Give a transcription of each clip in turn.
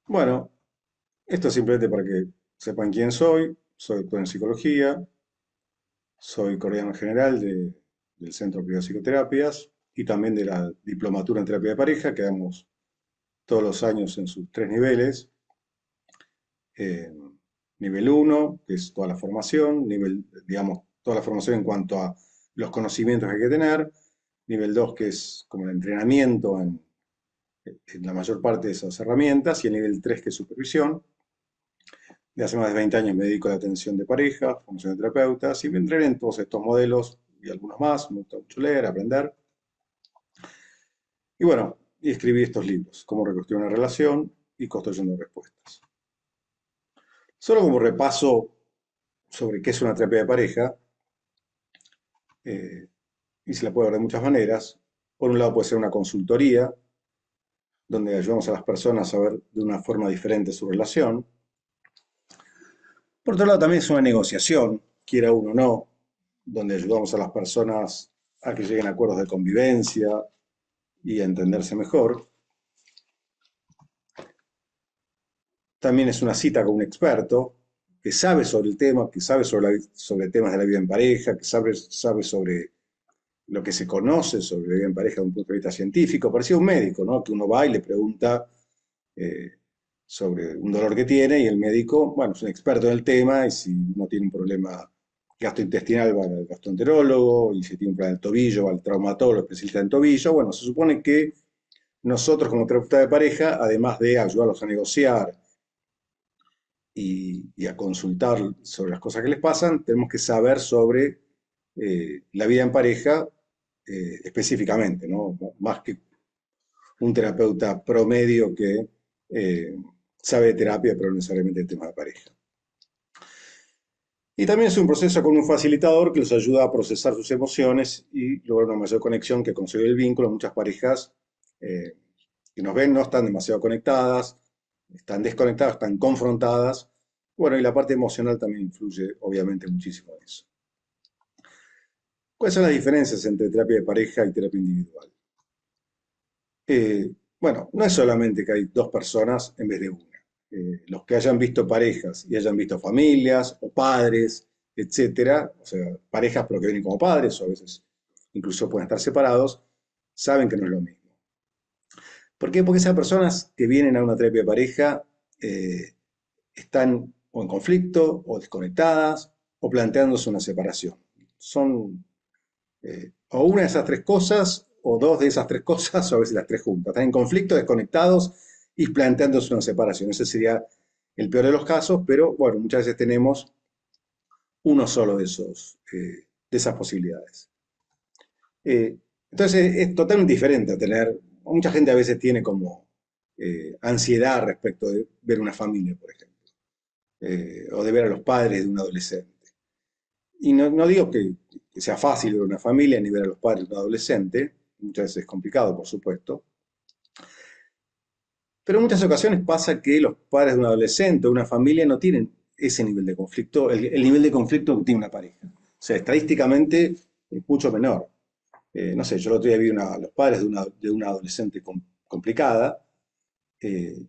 Bueno, esto es simplemente para que sepan quién soy. Soy doctor en psicología, soy coordinador general del Centro Privado de Psicoterapias y también de la Diplomatura en Terapia de Pareja, que damos todos los años en sus tres niveles. Eh, Nivel uno, que es toda la formación, digamos, toda la formación en cuanto a los conocimientos que hay que tener. Nivel 2, que es como el entrenamiento en la mayor parte de esas herramientas. Y el nivel 3, que es supervisión. De hace más de 20 años me dedico a la atención de pareja, formación de terapeutas, y me entrené en todos estos modelos y algunos más. Me gusta mucho leer, aprender. Y bueno, y escribí estos libros, Cómo reconstruir una relación y Construyendo respuestas. Solo como repaso sobre qué es una terapia de pareja, eh, y se la puede ver de muchas maneras. Por un lado puede ser una consultoría, donde ayudamos a las personas a ver de una forma diferente su relación. Por otro lado también es una negociación, quiera uno o no, donde ayudamos a las personas a que lleguen a acuerdos de convivencia y a entenderse mejor. También es una cita con un experto que sabe sobre el tema, que sabe sobre temas de la vida en pareja, que sabe sobre lo que se conoce sobre la vida en pareja desde un punto de vista científico. Parecía un médico, ¿no? Que uno va y le pregunta eh, sobre un dolor que tiene y el médico, bueno, es un experto en el tema y si uno tiene un problema gastrointestinal va al gastroenterólogo y si tiene un problema del tobillo va al traumatólogo especialista en tobillo. Bueno, se supone que nosotros como terapeuta de pareja, además de ayudarlos a negociar y a consultar sobre las cosas que les pasan, tenemos que saber sobre la vida en pareja específicamente, ¿no? Más que un terapeuta promedio que eh, sabe de terapia, pero no necesariamente de tema de pareja. Y también es un proceso con un facilitador que los ayuda a procesar sus emociones y lograr una mayor conexión que consigue el vínculo. Muchas parejas eh, que nos ven no están demasiado conectadas, están desconectadas, están confrontadas. Bueno, y la parte emocional también influye obviamente muchísimo en eso. ¿Cuáles son las diferencias entre terapia de pareja y terapia individual? Bueno, no es solamente que hay dos personas en vez de una. Los que hayan visto parejas y hayan visto familias o padres, etcétera, o sea, parejas pero que vienen como padres o a veces incluso pueden estar separados, saben que no es lo mismo. ¿Por qué? Porque esas personas que vienen a una terapia de pareja eh, están o en conflicto o desconectadas o planteándose una separación. Son o una de esas tres cosas, o dos de esas tres cosas, o a veces las tres juntas. Están en conflicto, desconectados y planteándose una separación. Ese sería el peor de los casos, pero bueno, muchas veces tenemos uno solo de esas posibilidades. Eh, entonces es totalmente diferente a tener, mucha gente a veces tiene como ansiedad respecto de ver una familia, por ejemplo, o de ver a los padres de un adolescente. Y no digo que sea fácil ver una familia ni ver a los padres de un adolescente, muchas veces es complicado, por supuesto, pero en muchas ocasiones pasa que los padres de un adolescente o una familia no tienen ese nivel de conflicto, el nivel de conflicto que tiene una pareja. O sea, estadísticamente es mucho menor. No sé, yo el otro día vi los padres de una adolescente complicada, eh,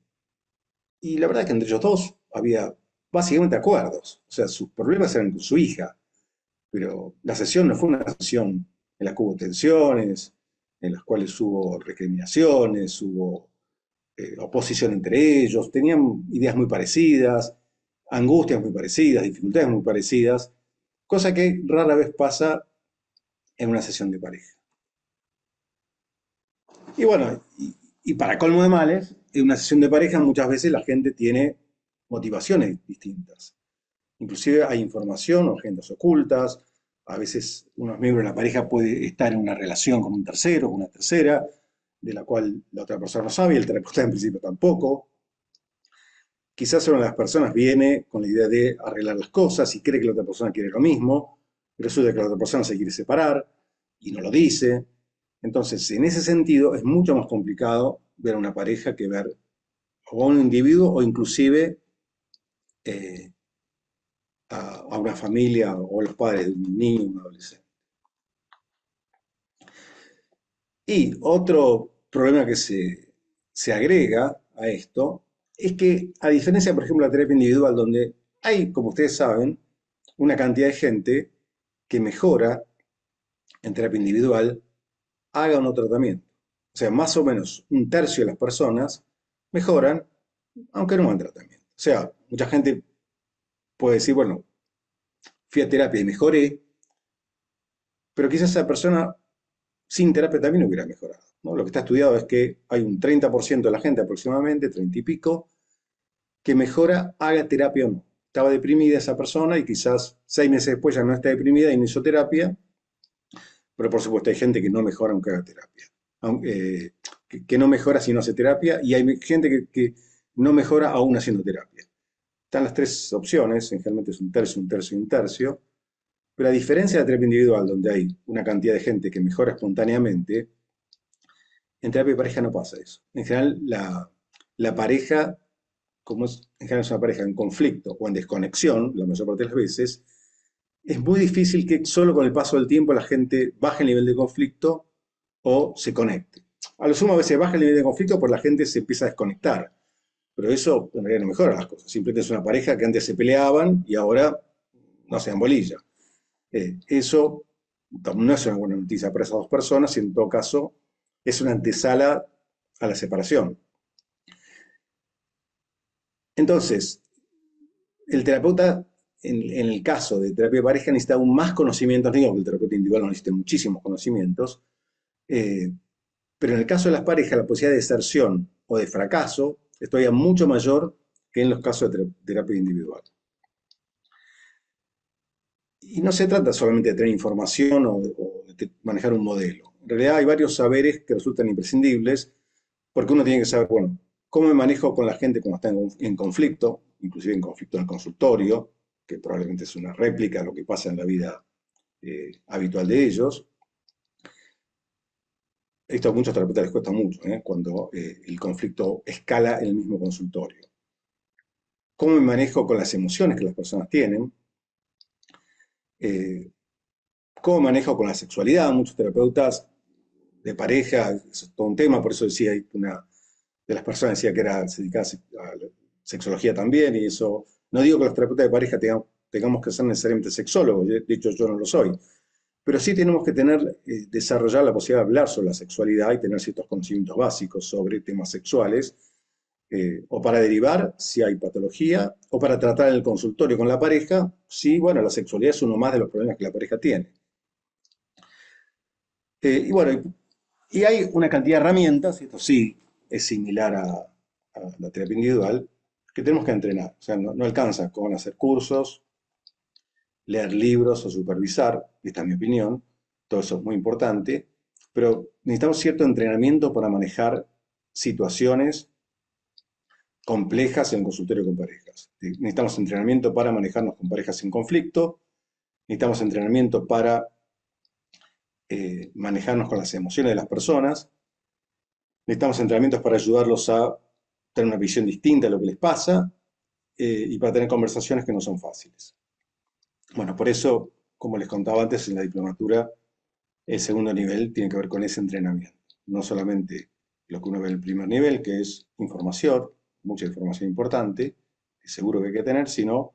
y la verdad que entre ellos dos había básicamente acuerdos. O sea, sus problemas eran con su hija, pero la sesión no fue una sesión en la que hubo tensiones, en las cuales hubo recriminaciones, hubo oposición entre ellos, tenían ideas muy parecidas, angustias muy parecidas, dificultades muy parecidas, cosa que rara vez pasa en una sesión de pareja. Y bueno, y para colmo de males, en una sesión de pareja muchas veces la gente tiene motivaciones distintas. Inclusive hay información o agendas ocultas. A veces unos miembros de la pareja puede estar en una relación con un tercero, o una tercera, de la cual la otra persona no sabe y el terapeuta en principio tampoco. Quizás una de las personas viene con la idea de arreglar las cosas y cree que la otra persona quiere lo mismo, pero resulta que la otra persona se quiere separar y no lo dice. Entonces, en ese sentido, es mucho más complicado ver a una pareja que ver o a un individuo o inclusive eh, a una familia o a los padres de un niño o un adolescente. Y otro problema que se agrega a esto es que, a diferencia, por ejemplo, de la terapia individual, donde hay, como ustedes saben, una cantidad de gente que mejora en terapia individual, haga o no tratamiento. O sea, más o menos un tercio de las personas mejoran, aunque no hagan tratamiento. O sea, mucha gente puede decir, bueno, fui a terapia y mejoré, pero quizás esa persona sin terapia también hubiera mejorado, ¿no? Lo que está estudiado es que hay un 30% de la gente aproximadamente, 30 y pico, que mejora, haga terapia o no. Estaba deprimida esa persona y quizás 6 meses después ya no está deprimida y no hizo terapia, pero por supuesto hay gente que no mejora aunque haga terapia. Que no mejora si no hace terapia y hay gente que no mejora aún haciendo terapia. Están las tres opciones, generalmente es un tercio, un tercio y un tercio, pero a diferencia de la terapia individual, donde hay una cantidad de gente que mejora espontáneamente, en terapia de pareja no pasa eso. En general, la pareja, como en general es una pareja en conflicto o en desconexión, la mayor parte de las veces, es muy difícil que solo con el paso del tiempo la gente baje el nivel de conflicto o se conecte. A lo sumo a veces baja el nivel de conflicto porque la gente se empieza a desconectar. Pero eso en realidad no mejora las cosas. Simplemente es una pareja que antes se peleaban y ahora no se dan bolilla. Eso no es una buena noticia para esas dos personas y en todo caso es una antesala a la separación. Entonces, el terapeuta, en el caso de terapia de pareja, necesita aún más conocimientos. No digo que el terapeuta individual no necesite muchísimos conocimientos, eh, pero en el caso de las parejas, la posibilidad de deserción o de fracaso es todavía mucho mayor que en los casos de terapia individual. Y no se trata solamente de tener información o de manejar un modelo. En realidad hay varios saberes que resultan imprescindibles porque uno tiene que saber, bueno, cómo me manejo con la gente cuando está en conflicto, inclusive en conflicto en el consultorio, que probablemente es una réplica de lo que pasa en la vida habitual de ellos. Esto a muchos terapeutas les cuesta mucho, cuando el conflicto escala en el mismo consultorio. Cómo me manejo con las emociones que las personas tienen, eh, cómo manejo con la sexualidad. Muchos terapeutas de pareja, eso es todo un tema, por eso decía, una de las personas decía que se dedicaba a la sexología también, y eso, no digo que los terapeutas de pareja tengamos que ser necesariamente sexólogos, de hecho yo no lo soy, pero sí tenemos que desarrollar la posibilidad de hablar sobre la sexualidad y tener ciertos conocimientos básicos sobre temas sexuales, o para derivar si hay patología, o para tratar en el consultorio con la pareja, si, bueno, la sexualidad es uno más de los problemas que la pareja tiene. Y bueno, y hay una cantidad de herramientas, y esto sí es similar a la terapia individual, que tenemos que entrenar. O sea, no alcanza con hacer cursos, leer libros o supervisar, esta es mi opinión, todo eso es muy importante, pero necesitamos cierto entrenamiento para manejar situaciones complejas en el consultorio con parejas. Necesitamos entrenamiento para manejarnos con parejas en conflicto, necesitamos entrenamiento para manejarnos con las emociones de las personas, necesitamos entrenamientos para ayudarlos a tener una visión distinta de lo que les pasa, y para tener conversaciones que no son fáciles. Bueno, por eso, como les contaba antes, en la diplomatura el segundo nivel tiene que ver con ese entrenamiento. No solamente lo que uno ve en el primer nivel, que es información, mucha información importante, que seguro que hay que tener, sino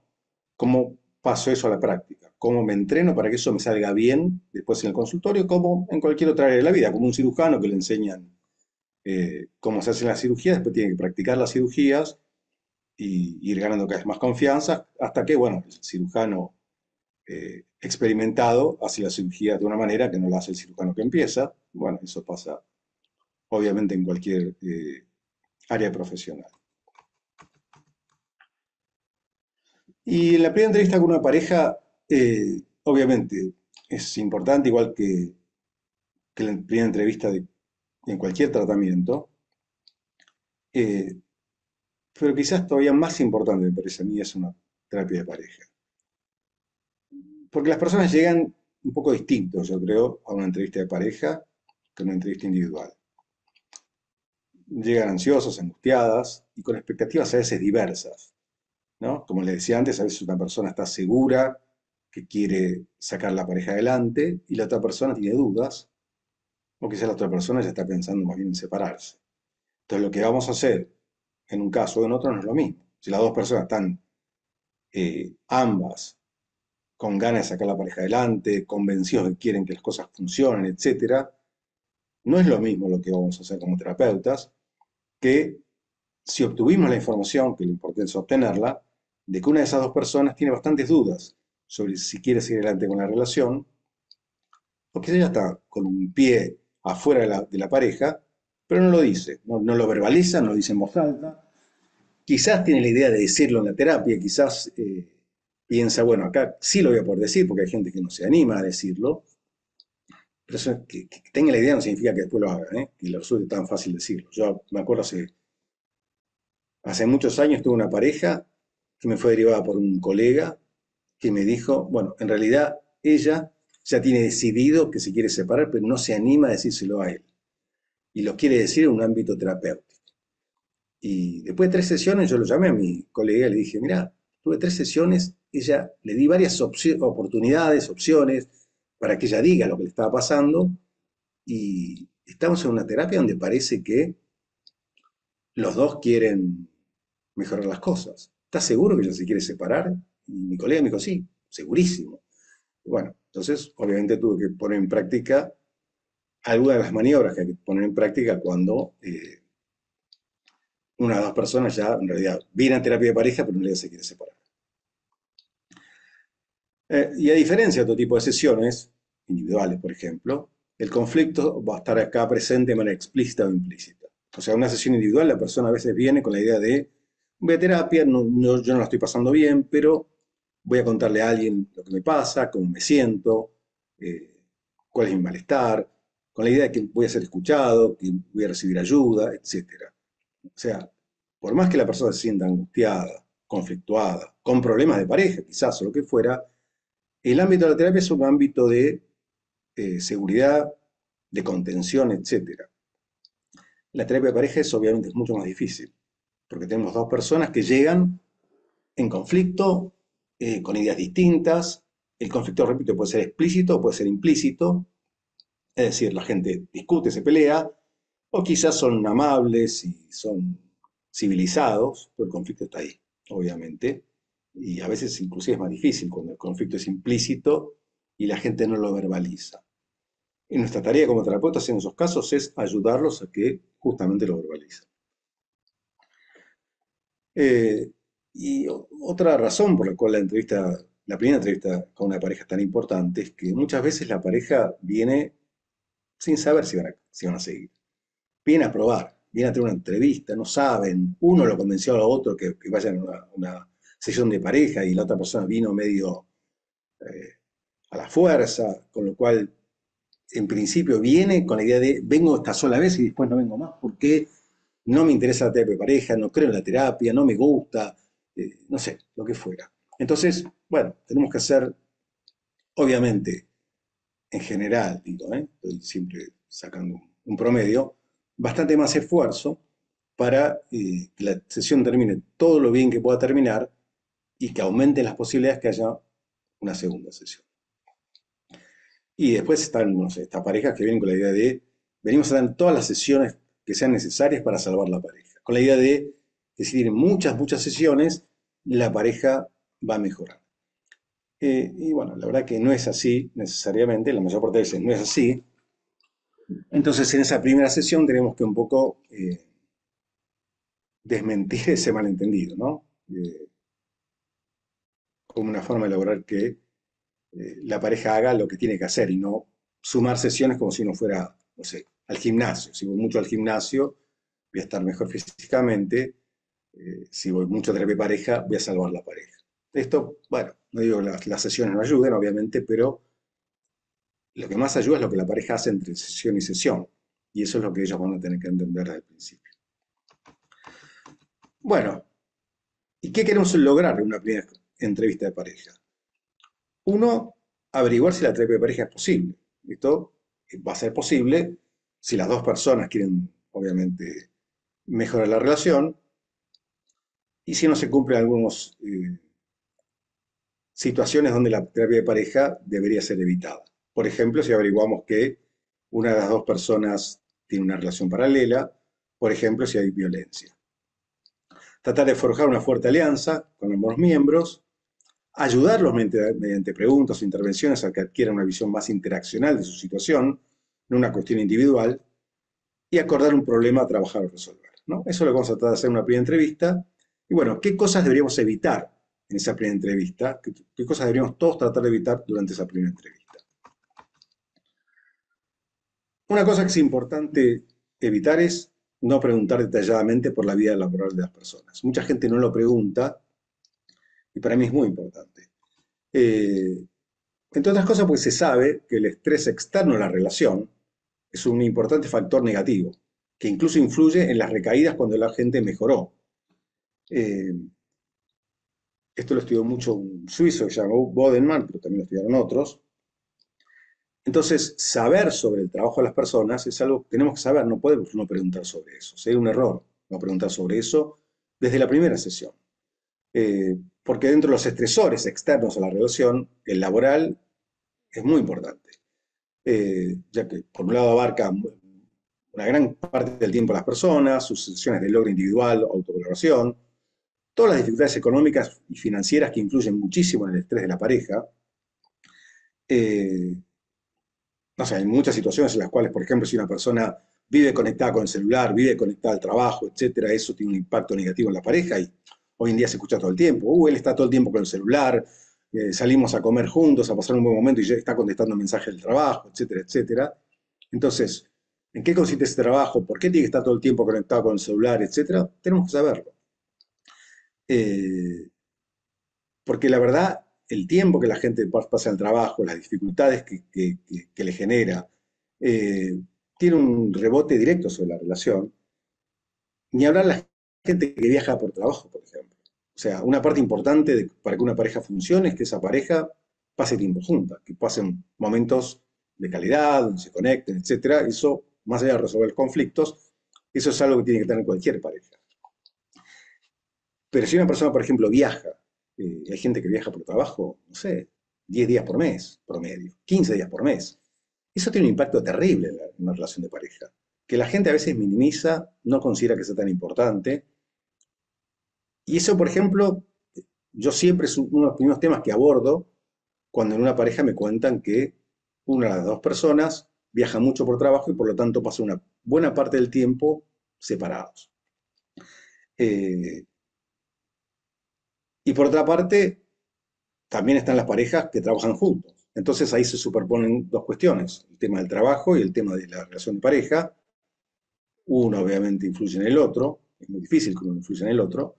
cómo paso eso a la práctica, cómo me entreno para que eso me salga bien después en el consultorio, como en cualquier otra área de la vida, como un cirujano que le enseñan cómo se hacen las cirugías, después tiene que practicar las cirugías y ir ganando cada vez más confianza, hasta que, bueno, el cirujano experimentado hace la cirugía de una manera que no la hace el cirujano que empieza. Bueno, eso pasa obviamente en cualquier área profesional. Y en la primera entrevista con una pareja, obviamente es importante, igual que la primera entrevista en cualquier tratamiento, eh, pero quizás todavía más importante, me parece a mí, es una terapia de pareja. Porque las personas llegan un poco distintos, yo creo, a una entrevista de pareja que a una entrevista individual. Llegan ansiosas, angustiadas y con expectativas a veces diversas, ¿no? Como les decía antes, a veces una persona está segura que quiere sacar la pareja adelante y la otra persona tiene dudas, o quizás la otra persona ya está pensando más bien en separarse. Entonces lo que vamos a hacer en un caso o en otro no es lo mismo. Si las dos personas están ambas con ganas de sacar la pareja adelante, convencidos de que quieren que las cosas funcionen, etcétera, no es lo mismo lo que vamos a hacer como terapeutas que si obtuvimos la información, que lo importante es obtenerla, de que una de esas dos personas tiene bastantes dudas sobre si quiere seguir adelante con la relación, o que ella está con un pie afuera de la pareja, pero no lo dice, no lo verbaliza, no lo dice en voz alta. Quizás tiene la idea de decirlo en la terapia, quizás piensa, bueno, acá sí lo voy a poder decir, porque hay gente que no se anima a decirlo, pero eso, que tenga la idea no significa que después lo haga, ¿eh? Y lo resulte tan fácil decirlo. Yo me acuerdo hace muchos años tuve una pareja que me fue derivada por un colega que me dijo, bueno, en realidad ella ya tiene decidido que se quiere separar, pero no se anima a decírselo a él. Y lo quiere decir en un ámbito terapéutico. Y después de 3 sesiones yo lo llamé a mi colega y le dije, mira, tuve 3 sesiones, ella le di varias oportunidades, opciones, para que ella diga lo que le estaba pasando, y estamos en una terapia donde parece que los dos quieren mejorar las cosas. ¿Estás seguro que ella se quiere separar? Y mi colega me dijo, sí, segurísimo. Bueno, entonces obviamente tuve que poner en práctica algunas de las maniobras que hay que poner en práctica cuando una de las dos personas ya en realidad viene a terapia de pareja, pero en realidad se quiere separar. Y a diferencia de otro tipo de sesiones, individuales por ejemplo, el conflicto va a estar acá presente de manera explícita o implícita. O sea, en una sesión individual la persona a veces viene con la idea de, voy a terapia, yo no la estoy pasando bien, pero voy a contarle a alguien lo que me pasa, cómo me siento, eh, cuál es mi malestar, con la idea de que voy a ser escuchado, que voy a recibir ayuda, etcétera. O sea, por más que la persona se sienta angustiada, conflictuada, con problemas de pareja quizás o lo que fuera, el ámbito de la terapia es un ámbito de seguridad, de contención, etcétera. La terapia de pareja es obviamente mucho más difícil, porque tenemos dos personas que llegan en conflicto, con ideas distintas. El conflicto, repito, puede ser explícito o puede ser implícito, es decir, la gente discute, se pelea, o quizás son amables y son civilizados, pero el conflicto está ahí, obviamente. Y a veces inclusive es más difícil cuando el conflicto es implícito y la gente no lo verbaliza. Y nuestra tarea como terapeutas en esos casos es ayudarlos a que justamente lo verbalicen. Eh, y otra razón por la cual la primera entrevista con una pareja es tan importante es que muchas veces la pareja viene sin saber si van a seguir. Viene a probar, viene a tener una entrevista, no saben. Uno lo convenció al otro que vayan a una sesión de pareja y la otra persona vino medio eh, a la fuerza, con lo cual en principio viene con la idea de vengo esta sola vez y después no vengo más porque no me interesa la terapia de pareja, no creo en la terapia, no me gusta, no sé, lo que fuera. Entonces, bueno, tenemos que hacer, obviamente, en general, digo, estoy siempre sacando un promedio, bastante más esfuerzo para que la sesión termine todo lo bien que pueda terminar y que aumenten las posibilidades que haya una segunda sesión. Y después están, no sé, estas parejas que vienen con la idea de, venimos a dar todas las sesiones que sean necesarias para salvar la pareja. Con la idea de que si tienen muchas sesiones, la pareja va a mejorar. Y bueno, la verdad que no es así necesariamente, la mayor parte de veces no es así. Entonces en esa primera sesión tenemos que un poco desmentir ese malentendido, ¿no? Como una forma de lograr que la pareja haga lo que tiene que hacer y no sumar sesiones como si uno fuera, no sé, al gimnasio. Si voy mucho al gimnasio, voy a estar mejor físicamente. Si voy mucho a terapia de pareja, voy a salvar la pareja. Esto, bueno, no digo que las sesiones no ayuden, obviamente, pero lo que más ayuda es lo que la pareja hace entre sesión y sesión. Y eso es lo que ellos van a tener que entender desde el principio. Bueno, ¿y qué queremos lograr en una primera entrevista de pareja? Uno, averiguar si la terapia de pareja es posible. Esto va a ser posible si las dos personas quieren, obviamente, mejorar la relación y si no se cumplen algunas situaciones donde la terapia de pareja debería ser evitada. Por ejemplo, si averiguamos que una de las dos personas tiene una relación paralela, por ejemplo, si hay violencia. tratar de forjar una fuerte alianza con ambos miembros, ayudarlos mediante preguntas o intervenciones a que adquieran una visión más interaccional de su situación, no una cuestión individual, y acordar un problema a trabajar o resolver, ¿no? Eso es lo que vamos a tratar de hacer en una primera entrevista. Y bueno, ¿qué cosas deberíamos evitar en esa primera entrevista? ¿Qué cosas deberíamos todos tratar de evitar durante esa primera entrevista? Una cosa que es importante evitar es no preguntar detalladamente por la vida laboral de las personas. Mucha gente no lo pregunta y para mí es muy importante. Entre otras cosas, pues se sabe que el estrés externo a la relación es un importante factor negativo, que incluso influye en las recaídas cuando la gente mejoró. Eh, Esto lo estudió mucho un suizo que se llamó Bodenman, pero también lo estudiaron otros. Entonces, saber sobre el trabajo de las personas es algo que tenemos que saber, no podemos no preguntar sobre eso. Sería un error no preguntar sobre eso desde la primera sesión. Porque dentro de los estresores externos a la relación, el laboral es muy importante, ya que por un lado abarca una gran parte del tiempo de las personas, sus sesiones de logro individual, autovaloración, todas las dificultades económicas y financieras que influyen muchísimo en el estrés de la pareja. Eh, no sé, hay muchas situaciones en las cuales, por ejemplo, si una persona vive conectada con el celular, vive conectada al trabajo, etcétera, eso tiene un impacto negativo en la pareja y hoy en día se escucha todo el tiempo. Él está todo el tiempo con el celular, salimos a comer juntos, a pasar un buen momento y ya está contestando mensajes del trabajo, etcétera, etcétera. Entonces, ¿en qué consiste ese trabajo? ¿Por qué tiene que estar todo el tiempo conectado con el celular, etcétera? Tenemos que saberlo. Eh, Porque la verdad, el tiempo que la gente pasa en el trabajo, las dificultades que le genera, eh, tiene un rebote directo sobre la relación. Ni hablar la gente que viaja por trabajo, por ejemplo. O sea, una parte importante para que una pareja funcione es que esa pareja pase tiempo junta, que pasen momentos de calidad, donde se conecten, etcétera. Eso, más allá de resolver conflictos, eso es algo que tiene que tener cualquier pareja. Pero si una persona, por ejemplo, viaja, hay gente que viaja por trabajo, no sé, 10 días por mes, promedio, 15 días por mes. Eso tiene un impacto terrible en una relación de pareja, que la gente a veces minimiza, no considera que sea tan importante. Y eso, por ejemplo, yo siempre es uno de los primeros temas que abordo cuando en una pareja me cuentan que una de las dos personas viaja mucho por trabajo y por lo tanto pasa una buena parte del tiempo separados. Eh, y por otra parte, también están las parejas que trabajan juntos. Entonces ahí se superponen dos cuestiones, el tema del trabajo y el tema de la relación de pareja. Uno obviamente influye en el otro, es muy difícil que uno influya en el otro.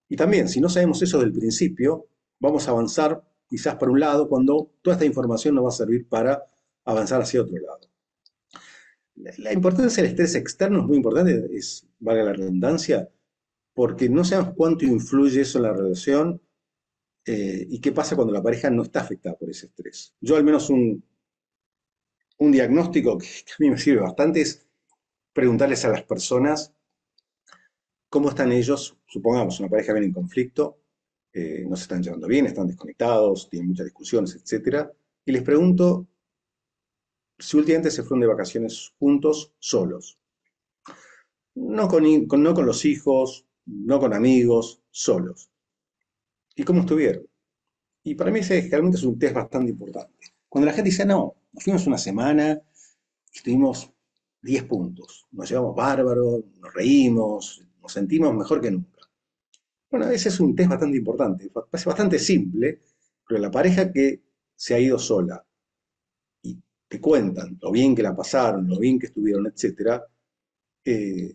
Y también, si no sabemos eso del principio, vamos a avanzar quizás para un lado cuando toda esta información nos va a servir para avanzar hacia otro lado. La importancia del estrés externo es muy importante, valga la redundancia, porque no sabemos cuánto influye eso en la relación y qué pasa cuando la pareja no está afectada por ese estrés. Yo al menos un diagnóstico que a mí me sirve bastante es preguntarles a las personas cómo están ellos, supongamos una pareja viene en conflicto, no se están llevando bien, están desconectados, tienen muchas discusiones, etcétera, y les pregunto si últimamente se fueron de vacaciones juntos, solos, no con los hijos, no con amigos, solos. ¿Y cómo estuvieron? Y para mí ese realmente es un test bastante importante. Cuando la gente dice, no, nos fuimos una semana, estuvimos 10 puntos, nos llevamos bárbaro, nos reímos, nos sentimos mejor que nunca. Bueno, ese es un test bastante importante, parece bastante simple, pero la pareja que se ha ido sola y te cuentan lo bien que la pasaron, lo bien que estuvieron, etcétera, eh,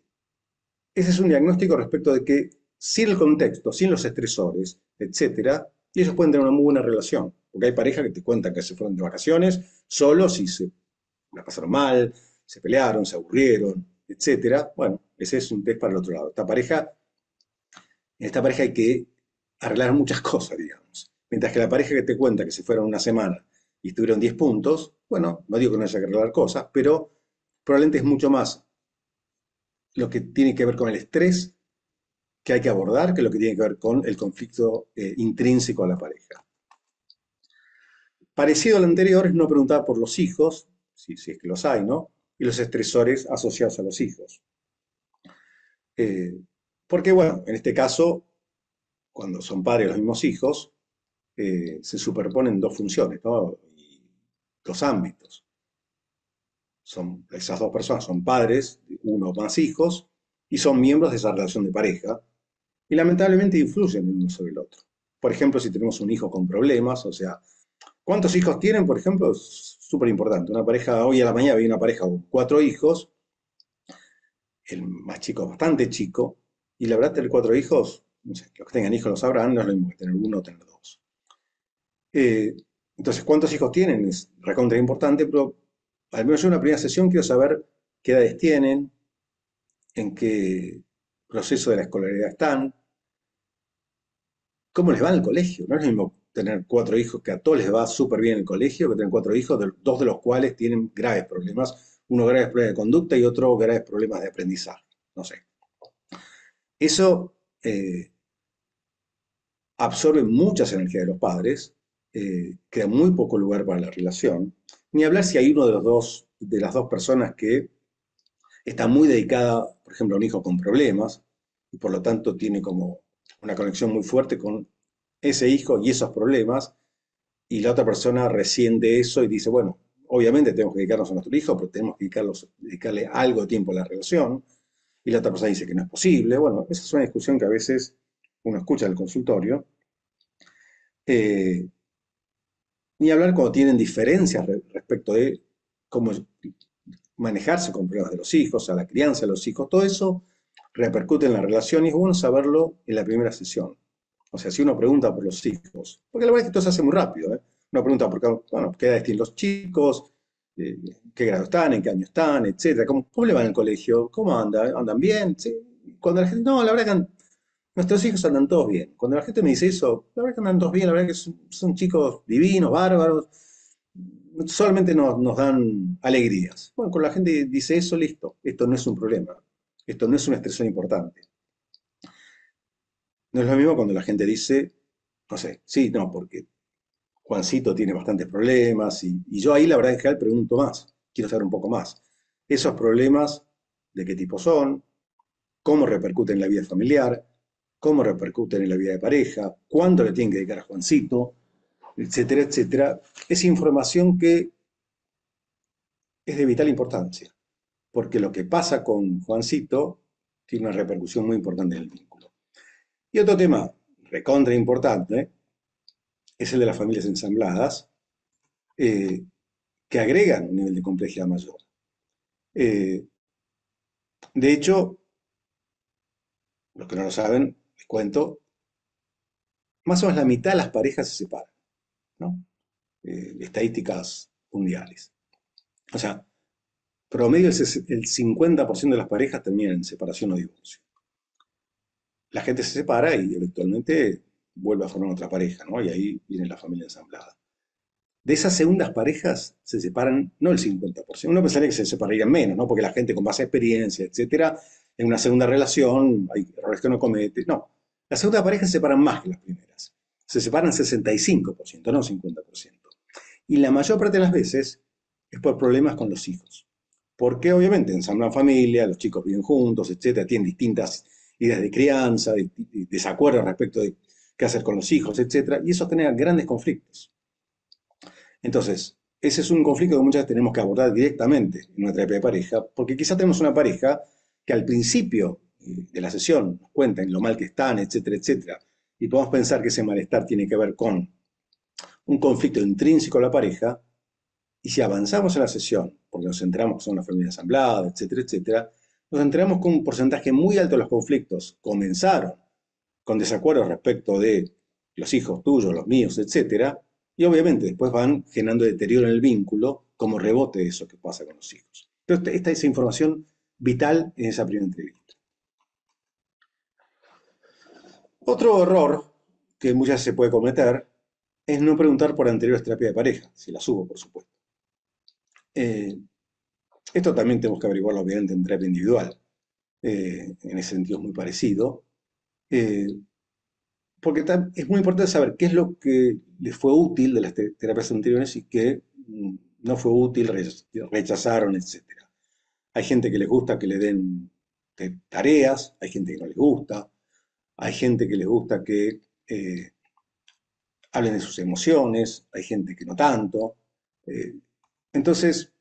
ese es un diagnóstico respecto de que sin el contexto, sin los estresores, etcétera, ellos pueden tener una muy buena relación. Porque hay parejas que te cuentan que se fueron de vacaciones solos y se la pasaron mal, se pelearon, se aburrieron, etcétera. Bueno, ese es un test para el otro lado. En esta pareja hay que arreglar muchas cosas, digamos. Mientras que la pareja que te cuenta que se fueron una semana y estuvieron 10 puntos, bueno, no digo que no haya que arreglar cosas, pero probablemente es mucho más lo que tiene que ver con el estrés que hay que abordar que lo que tiene que ver con el conflicto intrínseco a la pareja. Parecido al anterior es no preguntar por los hijos, si es que los hay, ¿no? Y los estresores asociados a los hijos. Eh, Porque, bueno, en este caso, cuando son padres los mismos hijos, se superponen dos funciones, ¿no? Y dos ámbitos. Esas dos personas son padres de uno o más hijos y son miembros de esa relación de pareja y lamentablemente influyen el uno sobre el otro. Por ejemplo, si tenemos un hijo con problemas, o sea, ¿cuántos hijos tienen, por ejemplo? Es súper importante. Una pareja, hoy a la mañana vi una pareja con cuatro hijos, el más chico es bastante chico, y la verdad tener cuatro hijos, no sé, los que tengan hijos lo sabrán, no es lo mismo que tener uno o tener dos. Eh, entonces, ¿cuántos hijos tienen? Es recontra importante, pero al menos yo en una primera sesión quiero saber qué edades tienen, en qué proceso de la escolaridad están, cómo les va en el colegio. No es lo mismo tener cuatro hijos que a todos les va súper bien en el colegio que tener cuatro hijos, dos de los cuales tienen graves problemas. Uno graves problemas de conducta y otro graves problemas de aprendizaje. No sé. Eso absorbe muchas energías de los padres, queda muy poco lugar para la relación. Ni hablar si hay uno de los dos, de las dos personas que está muy dedicada, por ejemplo, a un hijo con problemas, y por lo tanto tiene como una conexión muy fuerte con ese hijo y esos problemas, y la otra persona resiente eso y dice, bueno, obviamente tenemos que dedicarnos a nuestro hijo, pero tenemos que dedicarle algo de tiempo a la relación, y la otra persona dice que no es posible. Bueno, esa es una discusión que a veces uno escucha en el consultorio. Eh, Ni hablar cuando tienen diferencias respecto de cómo manejarse con problemas de los hijos, a la crianza de los hijos, todo eso repercute en la relación y es bueno saberlo en la primera sesión. O sea, si uno pregunta por los hijos, porque la verdad es que esto se hace muy rápido, ¿eh? Uno pregunta por qué, bueno, qué edad tienen los chicos, eh, qué grado están, en qué año están, etcétera, cómo le van al colegio, cómo andan, andan bien, ¿sí? Cuando la gente, no, la verdad que nuestros hijos andan todos bien. Cuando la gente me dice eso, la verdad que andan todos bien, la verdad que son chicos divinos, bárbaros, solamente nos dan alegrías. Bueno, cuando la gente dice eso, listo, esto no es un problema, esto no es una expresión importante. No es lo mismo cuando la gente dice, no sé, sí, no, porque Juancito tiene bastantes problemas y yo ahí la verdad en general pregunto más, quiero saber un poco más. Esos problemas, ¿de qué tipo son? ¿Cómo repercuten en la vida familiar? ¿Cómo repercuten en la vida de pareja? ¿Cuándo le tienen que dedicar a Juancito? Etcétera, etcétera. Es información que es de vital importancia, porque lo que pasa con Juancito tiene una repercusión muy importante en el vínculo. Y otro tema recontra importante es el de las familias ensambladas, eh, que agregan un nivel de complejidad mayor. Eh, de hecho, los que no lo saben, les cuento, más o menos la mitad de las parejas se separan, ¿no? Estadísticas mundiales. O sea, promedio el 50% de las parejas terminan en separación o divorcio. La gente se separa y eventualmente vuelve a formar otra pareja, ¿no? Y ahí viene la familia ensamblada. De esas segundas parejas se separan no el 50%. Uno pensaría que se separarían menos, ¿no? Porque la gente con más experiencia, etcétera, en una segunda relación hay errores que no comete. No, las segundas parejas se separan más que las primeras. Se separan 65%, no 50%. Y la mayor parte de las veces es por problemas con los hijos. Porque obviamente ensamblan familia, los chicos viven juntos, etcétera, tienen distintas ideas de crianza, desacuerdos respecto de qué hacer con los hijos, etcétera, y eso genera grandes conflictos. Entonces, ese es un conflicto que muchas veces tenemos que abordar directamente en una terapia de pareja, porque quizás tenemos una pareja que al principio de la sesión nos cuentan lo mal que están, etcétera, etcétera, y podemos pensar que ese malestar tiene que ver con un conflicto intrínseco a la pareja, y si avanzamos en la sesión, porque nos enteramos que son una familia ensamblada, etcétera, etcétera, nos enteramos que un porcentaje muy alto de los conflictos comenzaron con desacuerdos respecto de los hijos tuyos, los míos, etcétera, y obviamente después van generando deterioro en el vínculo como rebote de eso que pasa con los hijos. Entonces, esta es información vital en esa primera entrevista. Otro error que muchas veces se puede cometer es no preguntar por anteriores terapias de pareja, si las hubo, por supuesto. Eh, Esto también tenemos que averiguarlo, obviamente, en terapia individual. En ese sentido es muy parecido. Eh, Porque es muy importante saber qué es lo que les fue útil de las terapias anteriores y qué no fue útil, rechazaron, etcétera. Hay gente que les gusta que le den tareas, hay gente que no les gusta, hay gente que les gusta que hablen de sus emociones, hay gente que no tanto. Eh, entonces,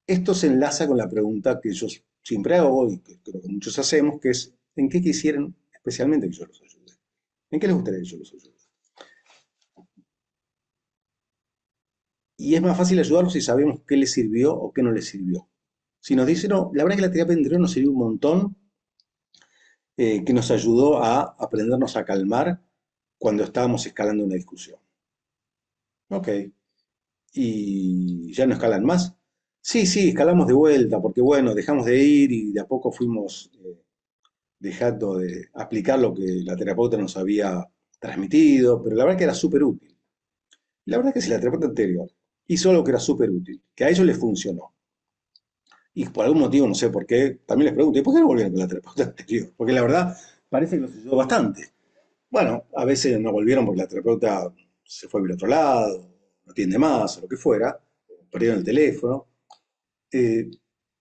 esto se enlaza con la pregunta que yo siempre hago y que creo que muchos hacemos, que es, ¿en qué quisieran especialmente que yo los ayude? ¿En qué les gustaría que yo los ayude? Y es más fácil ayudarlos si sabemos qué les sirvió o qué no les sirvió. Si nos dicen, no, la verdad que la terapia interior nos sirvió un montón, que nos ayudó a aprendernos a calmar cuando estábamos escalando una discusión. Ok, ¿y ya no escalan más? Sí, sí, escalamos de vuelta, porque bueno, dejamos de ir y de a poco fuimos dejando de aplicar lo que la terapeuta nos había transmitido, pero la verdad que era súper útil. La verdad que si la terapeuta anterior hizo algo que era súper útil, que a ellos les funcionó, y por algún motivo, no sé por qué, también les pregunto, ¿y por qué no volvieron con la terapeuta anterior? Porque la verdad parece que los ayudó bastante. Bueno, a veces no volvieron porque la terapeuta se fue a vivir a otro lado, no atiende más, o lo que fuera, perdieron el teléfono. Eh,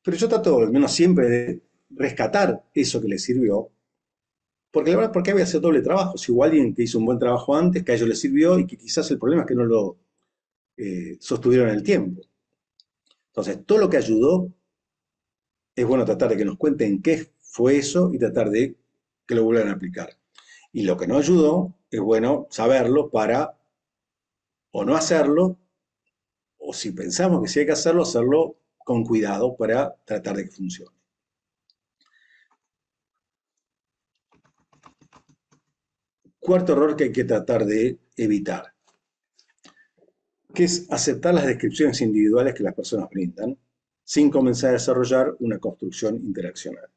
pero yo trato, al menos siempre, de rescatar eso que les sirvió, porque la verdad, ¿por qué había sido doble trabajo? Si hubo alguien que hizo un buen trabajo antes, que a ellos les sirvió y que quizás el problema es que no lo sostuvieron en el tiempo. Entonces, todo lo que ayudó es bueno tratar de que nos cuenten qué fue eso y tratar de que lo vuelvan a aplicar. Y lo que no ayudó es bueno saberlo para o no hacerlo, o si pensamos que sí hay que hacerlo, hacerlo con cuidado para tratar de que funcione. Cuarto error que hay que tratar de evitar, que es aceptar las descripciones individuales que las personas brindan sin comenzar a desarrollar una construcción interaccional.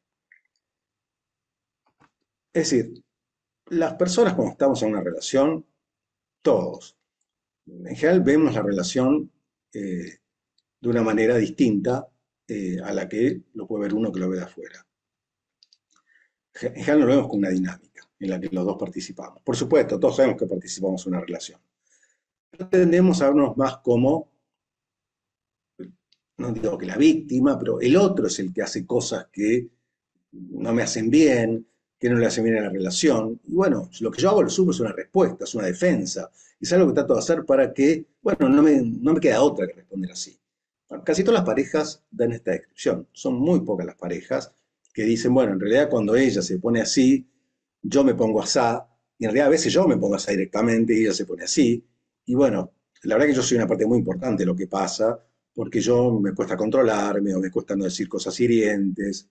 Es decir, las personas cuando estamos en una relación, todos, en general vemos la relación de una manera distinta a la que lo puede ver uno que lo ve de afuera. En general no lo vemos como una dinámica en la que los dos participamos. Por supuesto, todos sabemos que participamos en una relación. Pero tendemos a vernos más como, no digo que la víctima, pero el otro es el que hace cosas que no me hacen bien, que no le hacen bien a la relación. Y bueno, lo que yo hago lo sumo es una respuesta, es una defensa. Es algo que trato de hacer para que, bueno, no me queda otra que responder así. Bueno, casi todas las parejas dan esta descripción. Son muy pocas las parejas que dicen, bueno, en realidad cuando ella se pone así, yo me pongo asá, y en realidad a veces yo me pongo asá directamente y ella se pone así. Y bueno, la verdad que yo soy una parte muy importante de lo que pasa, porque yo me cuesta controlarme o me cuesta no decir cosas hirientes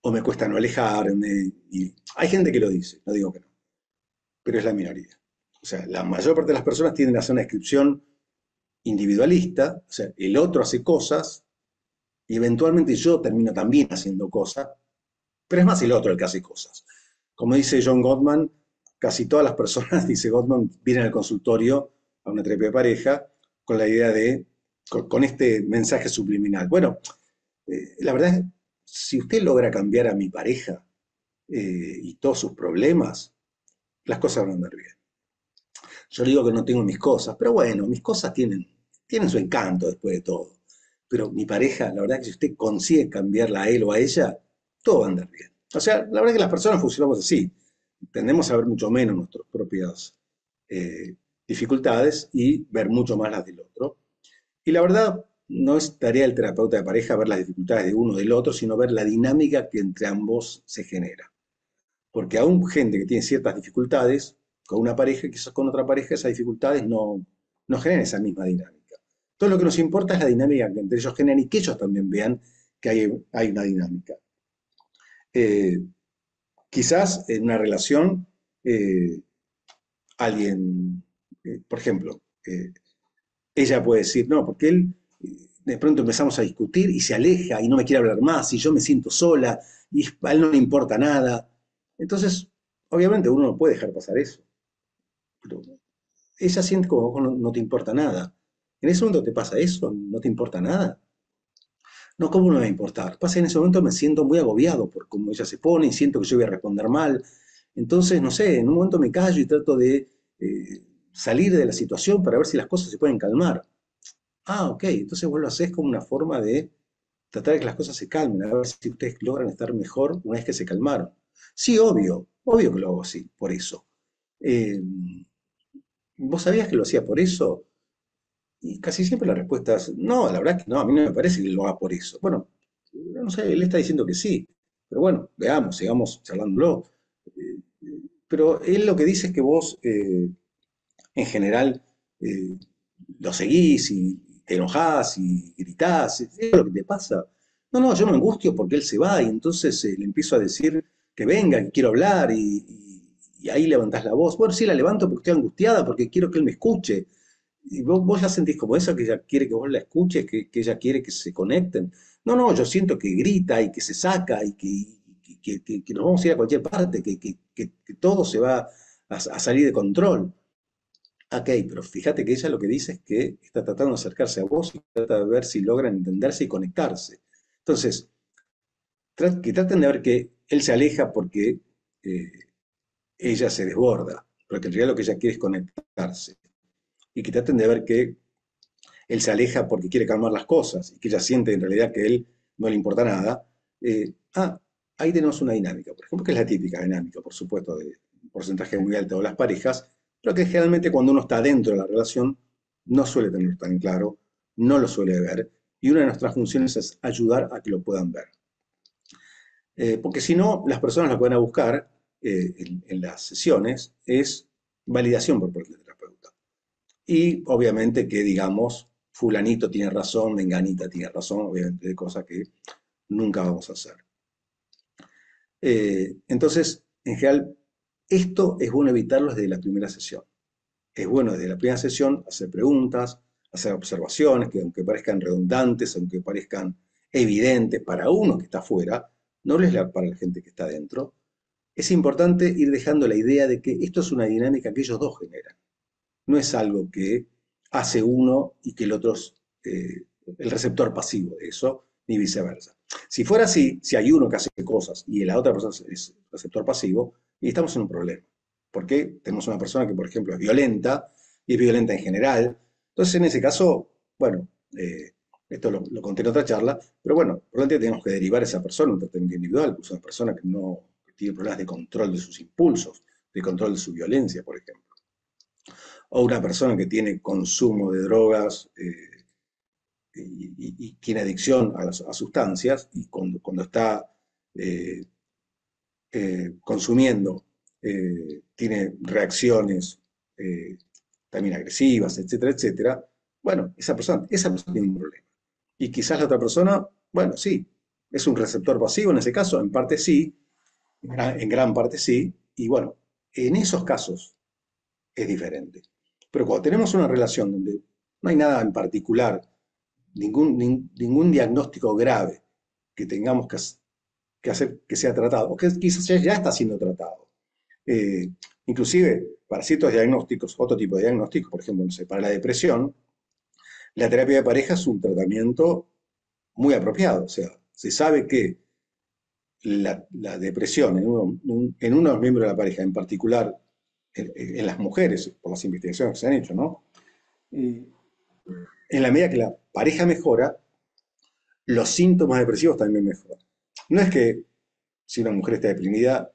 o me cuesta no alejarme. Y hay gente que lo dice, no digo que no, pero es la minoría. O sea, la mayor parte de las personas tienden a hacer una descripción individualista, o sea, el otro hace cosas y eventualmente yo termino también haciendo cosas, pero es más el otro el que hace cosas. Como dice John Gottman, casi todas las personas, dice Gottman, vienen al consultorio a una terapia de pareja con la idea de, con este mensaje subliminal. Bueno, la verdad es, si usted logra cambiar a mi pareja y todos sus problemas, las cosas van a andar bien. Yo le digo que no tengo mis cosas, pero bueno, mis cosas tienen su encanto después de todo. Pero mi pareja, la verdad que si usted consigue cambiarla a él o a ella, todo va a andar bien. O sea, la verdad que las personas funcionamos así. Tendemos a ver mucho menos nuestras propias eh, dificultades y ver mucho más las del otro. Y la verdad, no es tarea del terapeuta de pareja ver las dificultades de uno o del otro, sino ver la dinámica que entre ambos se genera. Porque aún gente que tiene ciertas dificultades con una pareja, quizás con otra pareja, esas dificultades no generan esa misma dinámica. Todo lo que nos importa es la dinámica que entre ellos generan y que ellos también vean que hay una dinámica. Eh, Quizás en una relación, eh, alguien, por ejemplo, ella puede decir, no, porque él, de pronto empezamos a discutir y se aleja y no me quiere hablar más y yo me siento sola y a él no le importa nada. Entonces, obviamente uno no puede dejar pasar eso. Pero ella siente como vos no te importa nada. En ese momento te pasa eso, no te importa nada. No, ¿cómo no me va a importar? Pasa que en ese momento me siento muy agobiado por cómo ella se pone y siento que yo voy a responder mal. Entonces, no sé, en un momento me callo y trato de salir de la situación para ver si las cosas se pueden calmar. Ah, ok, entonces vos lo hacés como una forma de tratar de que las cosas se calmen, a ver si ustedes logran estar mejor una vez que se calmaron. Sí, obvio, obvio que lo hago así, por eso. Eh, ¿Vos sabías que lo hacía por eso? Y casi siempre la respuesta es, no, la verdad que no, a mí no me parece que lo haga por eso. Bueno, no sé, él está diciendo que sí, pero bueno, veamos, sigamos charlándolo. Eh, pero él lo que dice es que vos, en general, eh, lo seguís y te enojás y gritás, es lo que te pasa. No, no, yo me angustio porque él se va y entonces le empiezo a decir que venga, que quiero hablar y ahí levantás la voz. Bueno, sí, la levanto porque estoy angustiada, porque quiero que él me escuche. Y vos la sentís como eso, que ella quiere que vos la escuches, que ella quiere que se conecten. No, no, yo siento que grita y que se saca y que nos vamos a ir a cualquier parte, que todo se va a salir de control. Ok, pero fíjate que ella lo que dice es que está tratando de acercarse a vos y trata de ver si logran entenderse y conectarse. Entonces, que traten de ver que él se aleja porque eh, ella se desborda, porque en realidad lo que ella quiere es conectarse. Y que traten de ver que él se aleja porque quiere calmar las cosas y que ella siente en realidad que a él no le importa nada. Ahí tenemos una dinámica, por ejemplo, que es la típica dinámica, por supuesto, de un porcentaje muy alto de las parejas, pero que generalmente cuando uno está dentro de la relación no suele tenerlo tan claro, no lo suele ver, y una de nuestras funciones es ayudar a que lo puedan ver. Porque si no, las personas lo que van a buscar en las sesiones es validación por parte del terapeuta. Y obviamente que digamos, fulanito tiene razón, menganita tiene razón, obviamente de cosas que nunca vamos a hacer. Entonces, en general, esto es bueno evitarlo desde la primera sesión. Es bueno desde la primera sesión hacer preguntas, hacer observaciones que aunque parezcan redundantes, aunque parezcan evidentes para uno que está afuera, no es para la gente que está adentro. Es importante ir dejando la idea de que esto es una dinámica que ellos dos generan. No es algo que hace uno y que el otro es el receptor pasivo de eso, ni viceversa. Si fuera así, si hay uno que hace cosas y la otra persona es receptor pasivo, y estamos en un problema. Porque tenemos una persona que, por ejemplo, es violenta, y es violenta en general. Entonces, en ese caso, bueno, esto lo conté en otra charla, pero bueno, probablemente tenemos que derivar a esa persona a un tratamiento individual, pues una persona que no que tiene problemas de control de sus impulsos, de control de su violencia, por ejemplo, o una persona que tiene consumo de drogas y tiene adicción a sustancias y cuando está eh, consumiendo tiene reacciones también agresivas, etcétera, etcétera, bueno, esa persona tiene un problema. Y quizás la otra persona, bueno, sí, es un receptor pasivo en ese caso, en parte sí, en gran parte sí, y bueno, en esos casos es diferente. Pero cuando tenemos una relación donde no hay nada en particular, ningún diagnóstico grave que tengamos que hacer que sea tratado, o que quizás ya está siendo tratado. Eh, Inclusive, para ciertos diagnósticos, otro tipo de diagnósticos, por ejemplo, no sé, para la depresión, la terapia de pareja es un tratamiento muy apropiado. O sea, se sabe que la depresión en uno de los miembros de la pareja, en particular en las mujeres, por las investigaciones que se han hecho, ¿no? En la medida que la pareja mejora, los síntomas depresivos también mejoran. No es que si una mujer está deprimida,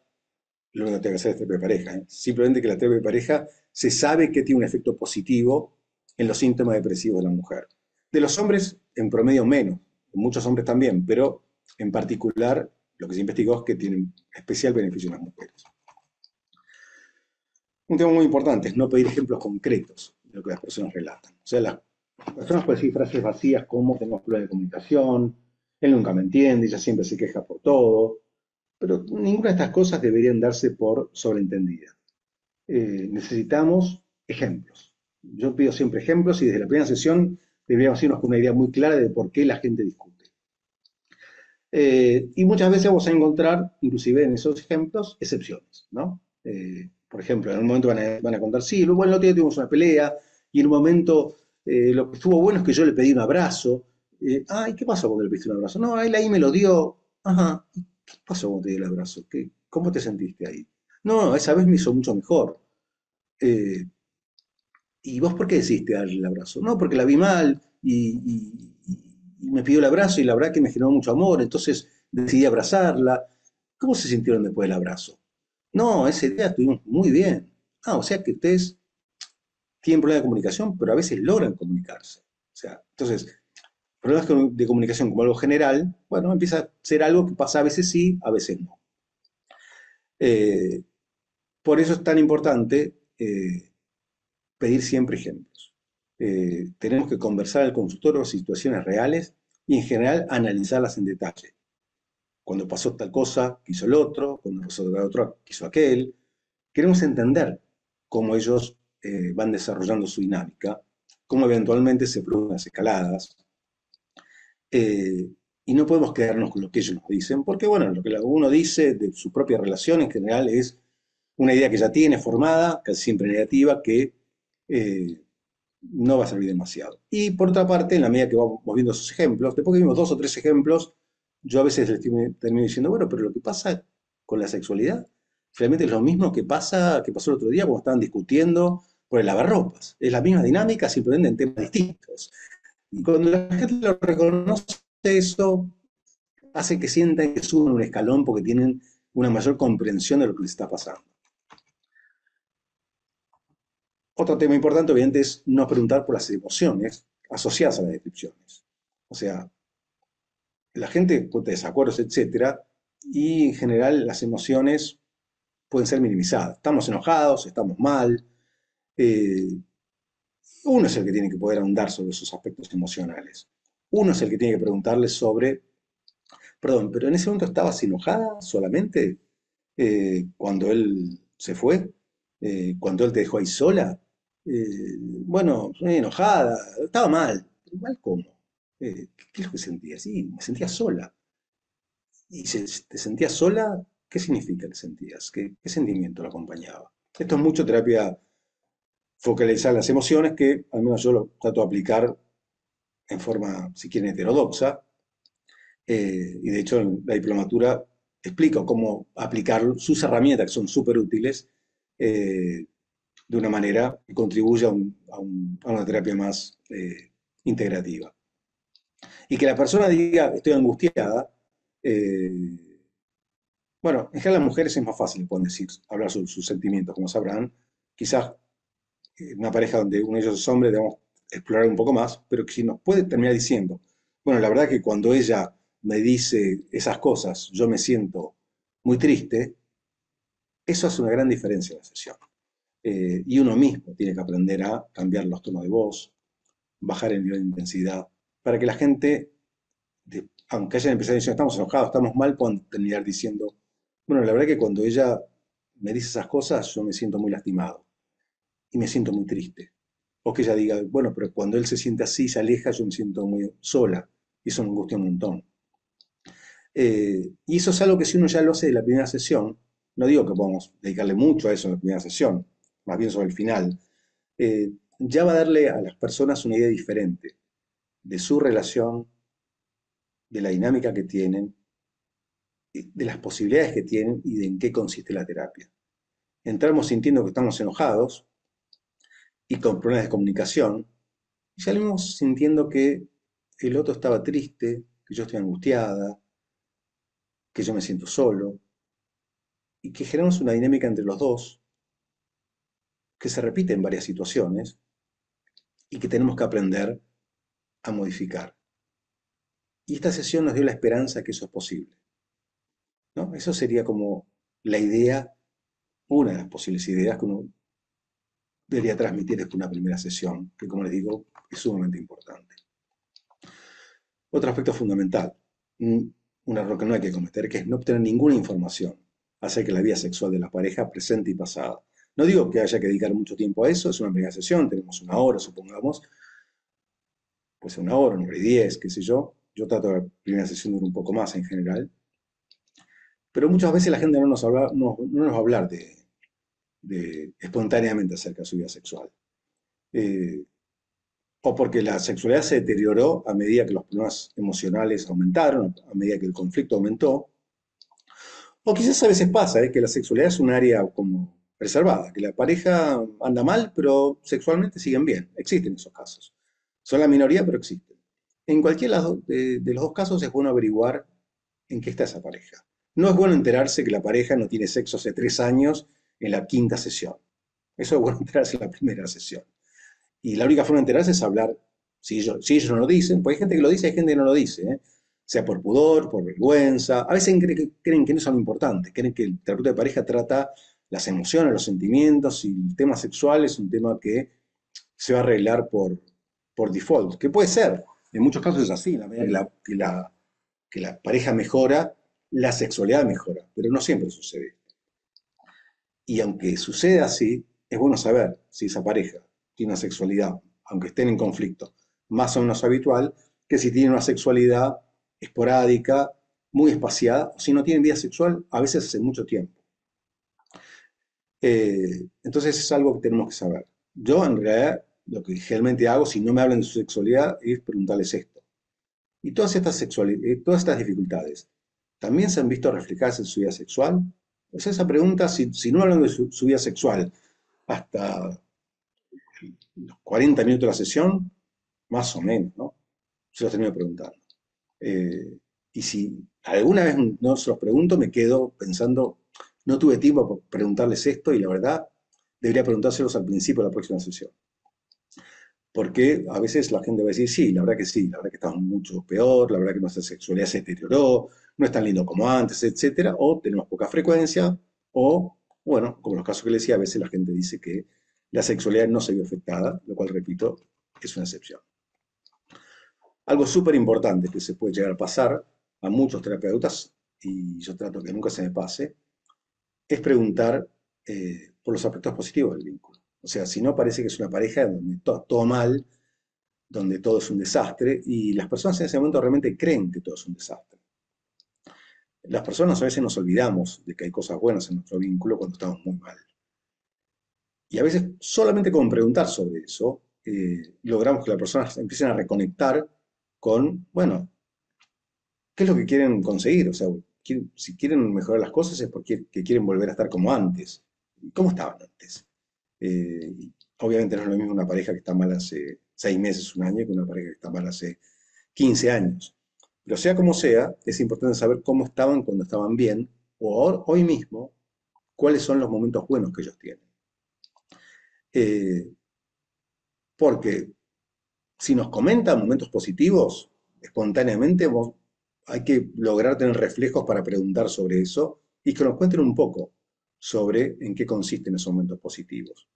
lo único que tiene que hacer es terapia de pareja. ¿eh? Simplemente que la terapia de pareja se sabe que tiene un efecto positivo en los síntomas depresivos de la mujer. De los hombres, en promedio menos, muchos hombres también, pero en particular lo que se investigó es que tienen especial beneficio en las mujeres. Un tema muy importante es no pedir ejemplos concretos de lo que las personas relatan. O sea, las personas pueden decir frases vacías como tenemos problemas de comunicación, él nunca me entiende, ella siempre se queja por todo, pero ninguna de estas cosas deberían darse por sobreentendidas. Necesitamos ejemplos. Yo pido siempre ejemplos y desde la primera sesión deberíamos irnos con una idea muy clara de por qué la gente discute. Y muchas veces vamos a encontrar, inclusive en esos ejemplos, excepciones, ¿no? Por ejemplo, en un momento van a contar, sí, bueno, el otro día tuvimos una pelea y en un momento lo que estuvo bueno es que yo le pedí un abrazo. ¿Y qué pasó cuando le pediste un abrazo? No, él ahí me lo dio. Ajá, ¿y qué pasó cuando te di el abrazo? ¿Cómo te sentiste ahí? No, esa vez me hizo mucho mejor. Eh, ¿Y vos por qué decidiste darle el abrazo? No, porque la vi mal y me pidió el abrazo y la verdad que me generó mucho amor, entonces decidí abrazarla. ¿Cómo se sintieron después del abrazo? No, ese día estuvimos muy bien. Ah, o sea que ustedes tienen problemas de comunicación, pero a veces logran comunicarse. O sea, entonces, problemas de comunicación como algo general, bueno, empieza a ser algo que pasa a veces sí, a veces no. Eh, por eso es tan importante pedir siempre ejemplos. Tenemos que conversar al consultorio situaciones reales y en general analizarlas en detalle. Cuando pasó tal cosa, quiso el otro, cuando pasó tal otro, quiso aquel. Queremos entender cómo ellos van desarrollando su dinámica, cómo eventualmente se producen las escaladas, eh, y no podemos quedarnos con lo que ellos nos dicen, porque bueno, lo que uno dice de su propia relación en general es una idea que ya tiene formada, casi siempre negativa, que eh, no va a servir demasiado. Y por otra parte, en la medida que vamos viendo esos ejemplos, después que vimos dos o tres ejemplos, yo a veces les termino diciendo, bueno, pero lo que pasa con la sexualidad realmente es lo mismo que que pasó el otro día cuando estaban discutiendo por el lavarropas. Es la misma dinámica, simplemente en temas distintos. Y cuando la gente lo reconoce, eso hace que sientan que suben un escalón porque tienen una mayor comprensión de lo que les está pasando. Otro tema importante, obviamente, es no preguntar por las emociones asociadas a las descripciones. O sea, la gente cuenta desacuerdos, etcétera, y en general las emociones pueden ser minimizadas. Estamos enojados, estamos mal. eh, Uno es el que tiene que poder ahondar sobre esos aspectos emocionales. Uno es el que tiene que preguntarle sobre, perdón, pero en ese momento estabas enojada solamente cuando él se fue, cuando él te dejó ahí sola. Bueno, enojada, estaba mal. ¿Mal cómo? ¿Qué es lo que sentía? Sí, me sentía sola. ¿Y te sentías sola? ¿Qué significa que sentías? ¿Qué sentimiento lo acompañaba? Esto es mucho terapia focalizada en las emociones que al menos yo lo trato de aplicar en forma, si quieren, heterodoxa. Y de hecho en la diplomatura explico cómo aplicar sus herramientas, que son súper útiles, eh, de una manera que contribuya a una terapia más integrativa. Y que la persona diga, estoy angustiada, eh, bueno, en general las mujeres es más fácil, pueden decir, hablar sobre sus sentimientos, como sabrán. Quizás una pareja donde uno de ellos es hombre, debemos explorar un poco más, pero que si nos puede terminar diciendo, bueno, la verdad que cuando ella me dice esas cosas, yo me siento muy triste, eso hace una gran diferencia en la sesión. Y uno mismo tiene que aprender a cambiar los tonos de voz, bajar el nivel de intensidad, para que la gente, aunque hayan empezado diciendo estamos enojados, estamos mal, puedan terminar diciendo, bueno, la verdad que cuando ella me dice esas cosas, yo me siento muy lastimado y me siento muy triste. O que ella diga, bueno, pero cuando él se siente así, se aleja, yo me siento muy sola. Y eso me angustia un montón. Y eso es algo que si uno ya lo hace de la primera sesión, no digo que podamos dedicarle mucho a eso en la primera sesión, más bien sobre el final, ya va a darle a las personas una idea diferente de su relación, de la dinámica que tienen, de las posibilidades que tienen y de en qué consiste la terapia. Entramos sintiendo que estamos enojados y con problemas de comunicación, y salimos sintiendo que el otro estaba triste, que yo estoy angustiada, que yo me siento solo, y que generamos una dinámica entre los dos que se repite en varias situaciones y que tenemos que aprender a modificar. Y esta sesión nos dio la esperanza que eso es posible, ¿no? Eso sería como la idea, una de las posibles ideas que uno debería transmitir después de una primera sesión, que como les digo, es sumamente importante. Otro aspecto fundamental, un error que no hay que cometer, que es no obtener ninguna información acerca de la vida sexual de la pareja presente y pasada. No digo que haya que dedicar mucho tiempo a eso, es una primera sesión, tenemos una hora, supongamos, puede ser una hora y 10, qué sé yo. Yo trato de la primera sesión de un poco más en general, pero muchas veces la gente no nos va a hablar espontáneamente acerca de su vida sexual. Eh, o porque la sexualidad se deterioró a medida que los problemas emocionales aumentaron, a medida que el conflicto aumentó. O quizás a veces pasa, que la sexualidad es un área como preservada, que la pareja anda mal, pero sexualmente siguen bien. Existen esos casos. Son la minoría, pero existen. En cualquiera de los dos casos es bueno averiguar en qué está esa pareja. No es bueno enterarse que la pareja no tiene sexo hace 3 años en la quinta sesión. Eso es bueno enterarse en la primera sesión. Y la única forma de enterarse es hablar, si ellos no lo dicen, porque hay gente que lo dice, hay gente que no lo dice, ¿eh? Sea por pudor, por vergüenza. A veces creen que no son importantes, creen que el terapeuta de pareja trata las emociones, los sentimientos, y el tema sexual es un tema que se va a arreglar por default, que puede ser. En muchos casos es así, la medida que la pareja mejora, la sexualidad mejora, pero no siempre sucede. Y aunque suceda así, es bueno saber si esa pareja tiene una sexualidad, aunque estén en conflicto, más o menos habitual, que si tiene una sexualidad esporádica, muy espaciada, o si no tienen vida sexual, a veces hace mucho tiempo. Entonces es algo que tenemos que saber. Yo en realidad lo que generalmente hago, si no me hablan de su sexualidad, es preguntarles esto. Y todas estas dificultades, ¿también se han visto reflejadas en su vida sexual? Pues esa pregunta, si no hablan de su vida sexual hasta los 40 minutos de la sesión, más o menos, ¿no? Se los termino preguntando. Eh, y si alguna vez no se los pregunto, me quedo pensando, no tuve tiempo para preguntarles esto y la verdad, debería preguntárselos al principio de la próxima sesión. Porque a veces la gente va a decir, sí, la verdad que estamos mucho peor, la verdad que nuestra sexualidad se deterioró, no es tan lindo como antes, etcétera, o tenemos poca frecuencia, o, bueno, como los casos que les decía, a veces la gente dice que la sexualidad no se vio afectada, lo cual, repito, es una excepción. Algo súper importante que se puede llegar a pasar a muchos terapeutas, y yo trato que nunca se me pase, es preguntar por los aspectos positivos del vínculo. O sea, si no parece que es una pareja donde todo mal, donde todo es un desastre, y las personas en ese momento realmente creen que todo es un desastre. Las personas a veces nos olvidamos de que hay cosas buenas en nuestro vínculo cuando estamos muy mal. Y a veces solamente con preguntar sobre eso, logramos que las personas empiecen a reconectar con, bueno, ¿qué es lo que quieren conseguir? O sea, si quieren mejorar las cosas es porque quieren volver a estar como antes. ¿Cómo estaban antes? Obviamente no es lo mismo una pareja que está mal hace 6 meses, un año, que una pareja que está mal hace 15 años. Pero sea como sea, es importante saber cómo estaban cuando estaban bien, o hoy mismo, cuáles son los momentos buenos que ellos tienen. Eh, Porque si nos comentan momentos positivos, espontáneamente hay que lograr tener reflejos para preguntar sobre eso y que nos cuenten un poco sobre en qué consisten esos momentos positivos.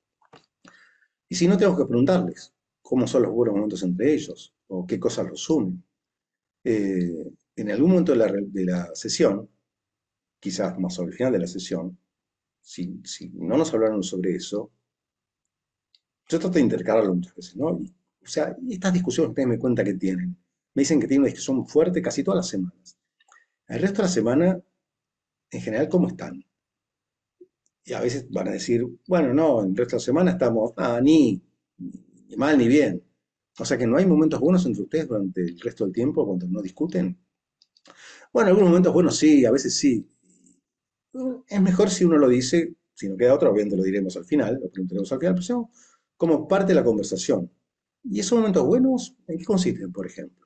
Y si no, tenemos que preguntarles cómo son los buenos momentos entre ellos o qué cosas los unen. En algún momento de la sesión, quizás más sobre el final de la sesión, si no nos hablaron sobre eso, yo trato de intercalarlo muchas veces, ¿no? O sea, estas discusiones ustedes me cuentan que tienen. Me dicen que tienen una discusión fuerte casi todas las semanas. El resto de la semana, en general, ¿cómo están? Y a veces van a decir, bueno, no, el resto de la semana estamos, ni mal ni bien. O sea que no hay momentos buenos entre ustedes durante el resto del tiempo cuando no discuten. Bueno, algunos momentos buenos sí, a veces sí. Es mejor si uno lo dice, si no queda otra, obviamente lo diremos al final, lo preguntaremos al final, pero sí, como parte de la conversación. ¿Y esos momentos buenos en qué consisten, por ejemplo?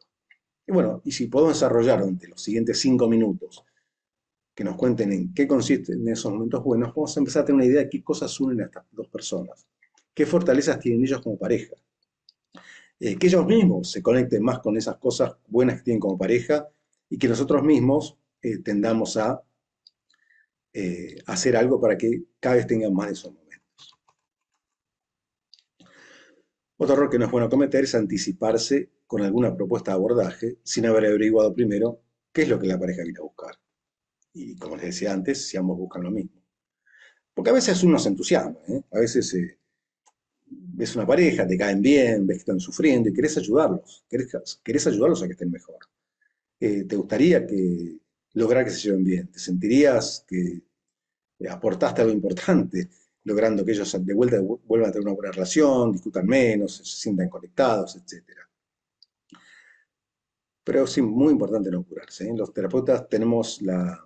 Y bueno, y si podemos desarrollar durante los siguientes 5 minutos que nos cuenten en qué consisten esos momentos buenos, vamos a empezar a tener una idea de qué cosas unen a estas dos personas, qué fortalezas tienen ellos como pareja, que ellos mismos se conecten más con esas cosas buenas que tienen como pareja y que nosotros mismos tendamos a hacer algo para que cada vez tengan más de esos momentos. Otro error que no es bueno cometer es anticiparse con alguna propuesta de abordaje sin haber averiguado primero qué es lo que la pareja viene a buscar. Y como les decía antes, si ambos buscan lo mismo. Porque a veces uno se entusiasma, ¿eh? A veces ves una pareja, te caen bien, ves que están sufriendo y querés ayudarlos, querés ayudarlos a que estén mejor. Te gustaría lograr que se lleven bien, te sentirías que aportaste algo importante, logrando que ellos de vuelta vuelvan a tener una buena relación, discutan menos, se sientan conectados, etcétera. Pero es muy importante no curarse, ¿eh? Los terapeutas tenemos la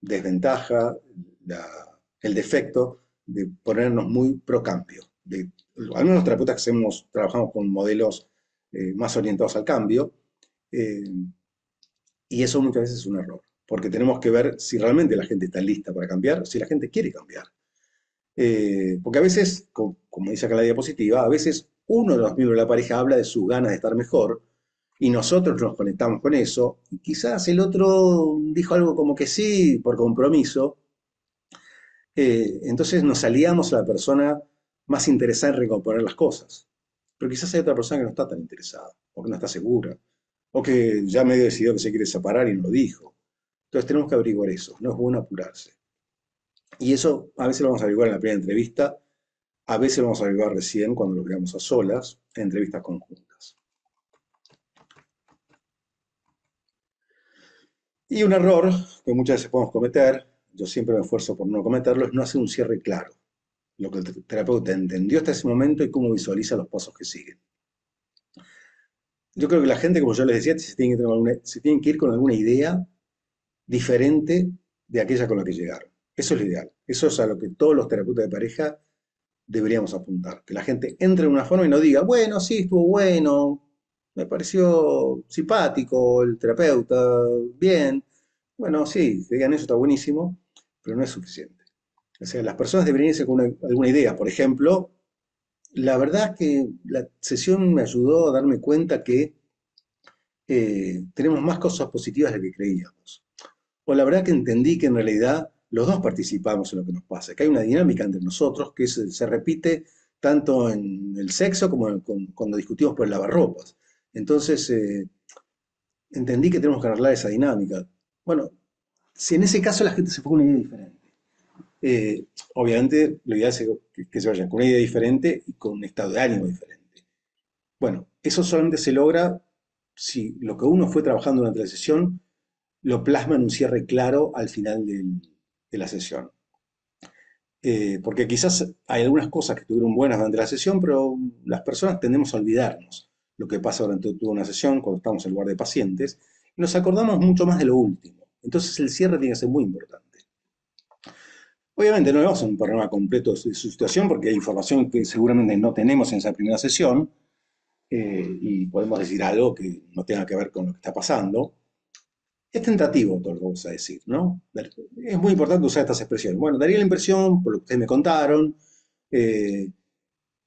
desventaja, el defecto de ponernos muy pro cambio. Al menos los terapeutas que trabajamos con modelos más orientados al cambio. eh, y eso muchas veces es un error, porque tenemos que ver si realmente la gente está lista para cambiar, si la gente quiere cambiar. Porque a veces, como dice acá la diapositiva, a veces uno de los miembros de la pareja habla de sus ganas de estar mejor y nosotros nos conectamos con eso. Y quizás el otro dijo algo como que sí, por compromiso. Entonces nos aliamos a la persona más interesada en recomponer las cosas. Pero quizás hay otra persona que no está tan interesada, o que no está segura, o que ya medio decidió que se quiere separar y no lo dijo. Entonces tenemos que averiguar eso, no es bueno apurarse. Y eso a veces lo vamos a averiguar en la primera entrevista, a veces lo vamos a averiguar recién cuando lo veamos a solas, en entrevistas conjuntas. Y un error que muchas veces podemos cometer, yo siempre me esfuerzo por no cometerlo, es no hacer un cierre claro. Lo que el terapeuta entendió hasta ese momento y cómo visualiza los pasos que siguen. Yo creo que la gente, como yo les decía, se tiene que ir con alguna idea diferente de aquella con la que llegaron. Eso es lo ideal. Eso es a lo que todos los terapeutas de pareja deberíamos apuntar. Que la gente entre de una forma y no diga, bueno, sí, estuvo bueno, me pareció simpático el terapeuta, bien. Bueno, sí, que digan eso está buenísimo, pero no es suficiente. O sea, las personas deberían irse con alguna idea. Por ejemplo, la verdad es que la sesión me ayudó a darme cuenta que tenemos más cosas positivas de las que creíamos. O la verdad que entendí que en realidad los dos participamos en lo que nos pasa, que hay una dinámica entre nosotros que se repite tanto en el sexo como cuando discutimos por el lavarropas. Entonces, entendí que tenemos que arreglar esa dinámica. Bueno, si en ese caso la gente se fue con una idea diferente. Obviamente, lo ideal es que se vayan con una idea diferente y con un estado de ánimo diferente. Bueno, eso solamente se logra si lo que uno fue trabajando durante la sesión lo plasma en un cierre claro al final de la sesión. Porque quizás hay algunas cosas que estuvieron buenas durante la sesión, pero las personas tendemos a olvidarnos lo que pasa durante toda una sesión cuando estamos en lugar de pacientes y nos acordamos mucho más de lo último. Entonces el cierre tiene que ser muy importante. Obviamente no le vamos a hacer un programa completo de su situación porque hay información que seguramente no tenemos en esa primera sesión y podemos decir algo que no tenga que ver con lo que está pasando. Es tentativo todo lo que vamos a decir, ¿no? Es muy importante usar estas expresiones. Bueno, daría la impresión, por lo que ustedes me contaron, eh,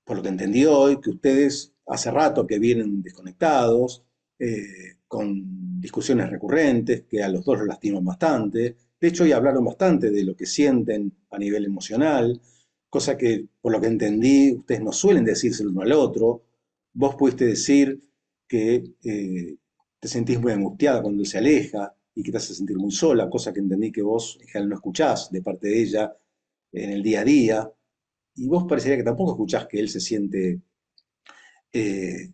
por lo que entendí hoy, que ustedes hace rato que vienen desconectados, con discusiones recurrentes, que a los dos los lastiman bastante. De hecho, hoy hablaron bastante de lo que sienten a nivel emocional, cosa que, por lo que entendí, ustedes no suelen decirse el uno al otro. Vos pudiste decir que te sentís muy angustiada cuando él se aleja y que te hace sentir muy sola, cosa que entendí que vos en general no escuchás de parte de ella en el día a día. Y vos parecería que tampoco escuchás que él se siente eh,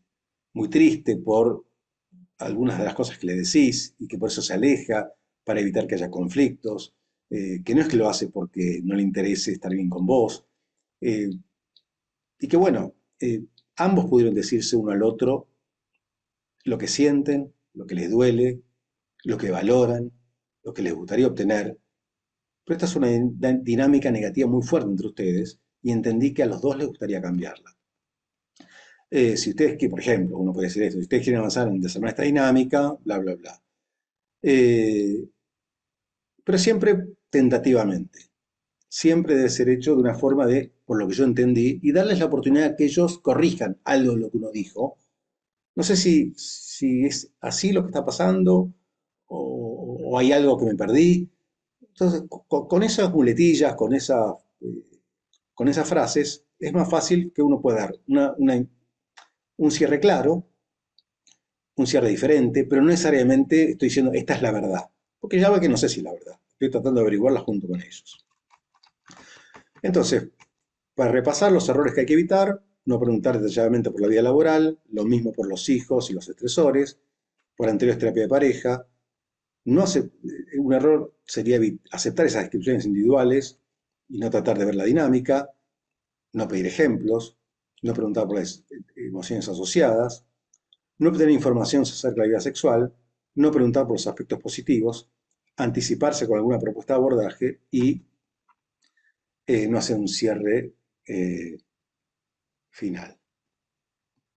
muy triste por algunas de las cosas que le decís y que por eso se aleja para evitar que haya conflictos, que no es que lo hace porque no le interese estar bien con vos, eh, y que bueno, ambos pudieron decirse uno al otro lo que sienten, lo que les duele, lo que valoran, lo que les gustaría obtener, pero esta es una dinámica negativa muy fuerte entre ustedes y entendí que a los dos les gustaría cambiarla. Si ustedes, que por ejemplo, uno puede decir esto, si ustedes quieren avanzar en desarmar esta dinámica, bla, bla, bla. Eh, pero siempre tentativamente. Siempre debe ser hecho de una forma de, por lo que yo entendí, y darles la oportunidad que ellos corrijan algo de lo que uno dijo. No sé si es así lo que está pasando o hay algo que me perdí. Entonces, con esas muletillas, con esas frases, es más fácil que uno pueda dar un cierre claro, un cierre diferente, pero no necesariamente estoy diciendo esta es la verdad, porque ya ve que no sé si es la verdad. Estoy tratando de averiguarla junto con ellos. Entonces, para repasar los errores que hay que evitar, no preguntar detalladamente por la vida laboral, lo mismo por los hijos y los estresores, por anteriores terapia de pareja. No hace, un error sería aceptar esas descripciones individuales y no tratar de ver la dinámica, no pedir ejemplos, no preguntar por las emociones asociadas, no obtener información acerca de la vida sexual, no preguntar por los aspectos positivos, anticiparse con alguna propuesta de abordaje y no hacer un cierre final.